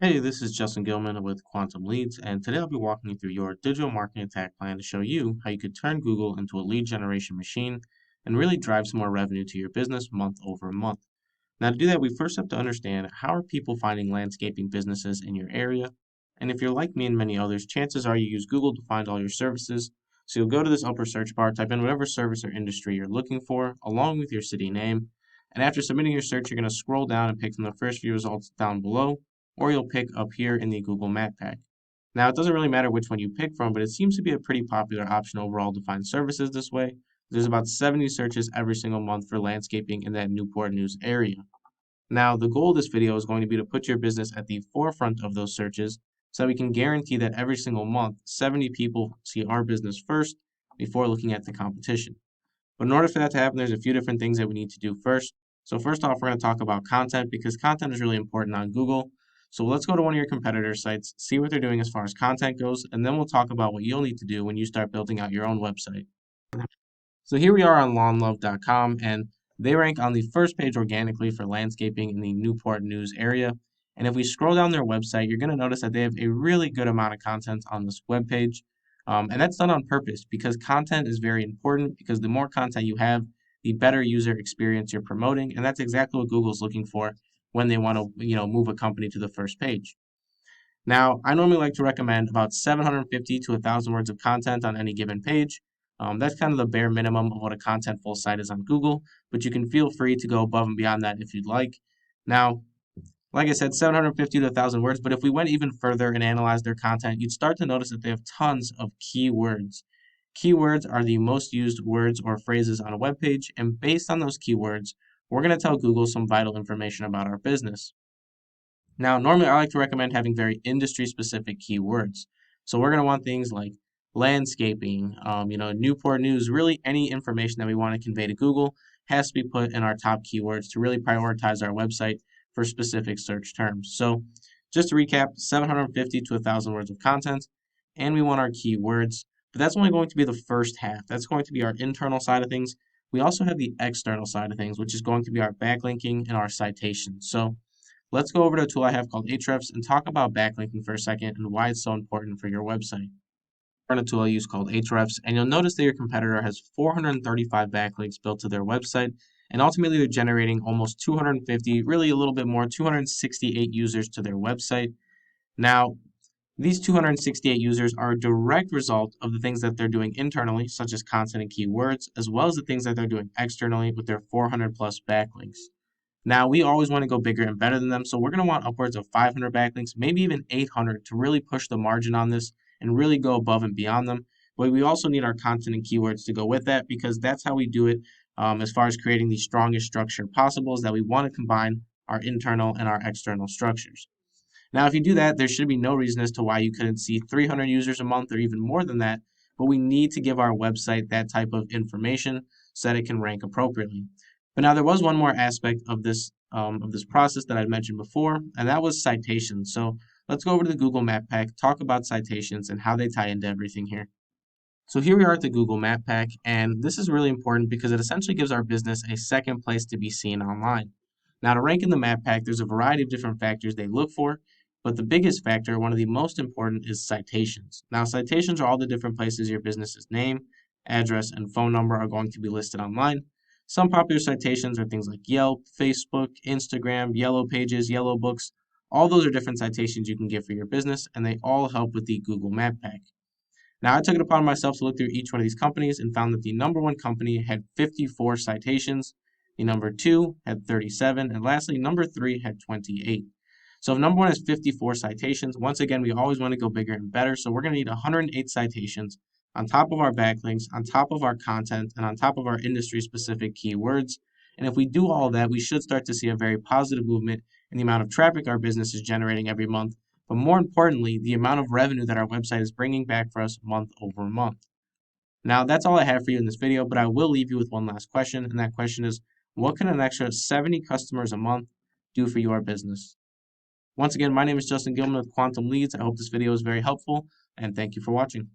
Hey, this is Justin Gilman with Quantum Leads, and today I'll be walking you through your digital marketing attack plan to show you how you could turn Google into a lead generation machine and really drive some more revenue to your business month over month. Now, to do that, we first have to understand how are people finding landscaping businesses in your area. And if you're like me and many others, chances are you use Google to find all your services. So you'll go to this upper search bar, type in whatever service or industry you're looking for, along with your city name. And after submitting your search, you're going to scroll down and pick from the first few results down below, or you'll pick up here in the Google Map Pack. Now, it doesn't really matter which one you pick from, but it seems to be a pretty popular option overall to find services this way. There's about 70 searches every single month for landscaping in that Newport News area. Now, the goal of this video is going to be to put your business at the forefront of those searches so that we can guarantee that every single month, 70 people see our business first before looking at the competition. But in order for that to happen, there's a few different things that we need to do first. So first off, we're going to talk about content because content is really important on Google. So let's go to one of your competitor sites, see what they're doing as far as content goes, and then we'll talk about what you'll need to do when you start building out your own website. So here we are on lawnlove.com, and they rank on the first page organically for landscaping in the Newport News area. And if we scroll down their website, you're going to notice that they have a really good amount of content on this webpage. And that's done on purpose because content is very important because the more content you have, the better user experience you're promoting. And that's exactly what Google's looking for when they want to, move a company to the first page. Now, I normally like to recommend about 750 to 1,000 words of content on any given page. That's kind of the bare minimum of what a contentful site is on Google, but you can feel free to go above and beyond that if you'd like. Now, like I said, 750 to 1,000 words, but if we went even further and analyzed their content, you'd start to notice that they have tons of keywords. Keywords are the most used words or phrases on a web page, and based on those keywords, we're going to tell Google some vital information about our business. Now, normally I like to recommend having very industry specific keywords. So we're going to want things like landscaping, Newport News, really any information that we want to convey to Google has to be put in our top keywords to really prioritize our website for specific search terms. So just to recap, 750 to 1,000 words of content, and we want our keywords, but that's only going to be the first half. That's going to be our internal side of things. We also have the external side of things, which is going to be our backlinking and our citations. So let's go over to a tool I have called Ahrefs and talk about backlinking for a second and why it's so important for your website. Run a tool I use called Ahrefs, and you'll notice that your competitor has 435 backlinks built to their website, and ultimately they're generating almost 250, really a little bit more, 268 users to their website. Now, these 268 users are a direct result of the things that they're doing internally, such as content and keywords, as well as the things that they're doing externally with their 400 plus backlinks. Now, we always want to go bigger and better than them, so we're going to want upwards of 500 backlinks, maybe even 800 to really push the margin on this and really go above and beyond them. But we also need our content and keywords to go with that because that's how we do it as far as creating the strongest structure possible is that we want to combine our internal and our external structures. Now, if you do that, there should be no reason as to why you couldn't see 300 users a month or even more than that, but we need to give our website that type of information so that it can rank appropriately. But now there was one more aspect of this process that I mentioned before, and that was citations. So let's go over to the Google Map Pack, talk about citations and how they tie into everything here. So here we are at the Google Map Pack, and this is really important because it essentially gives our business a second place to be seen online. Now, to rank in the Map Pack, there's a variety of different factors they look for, but the biggest factor, one of the most important, is citations. Now, citations are all the different places your business's name, address, and phone number are going to be listed online. Some popular citations are things like Yelp, Facebook, Instagram, Yellow Pages, Yellow Books. All those are different citations you can get for your business, and they all help with the Google Map Pack. Now, I took it upon myself to look through each one of these companies and found that the number one company had 54 citations, the number two had 37, and lastly, number three had 28. So if number one has 54 citations, once again, we always want to go bigger and better. So we're going to need 108 citations on top of our backlinks, on top of our content, and on top of our industry-specific keywords. And if we do all that, we should start to see a very positive movement in the amount of traffic our business is generating every month, but more importantly, the amount of revenue that our website is bringing back for us month over month. Now, that's all I have for you in this video, but I will leave you with one last question, and that question is, what can an extra 70 customers a month do for your business? Once again, my name is Justin Gilman with Quantum Leads. I hope this video was very helpful, and thank you for watching.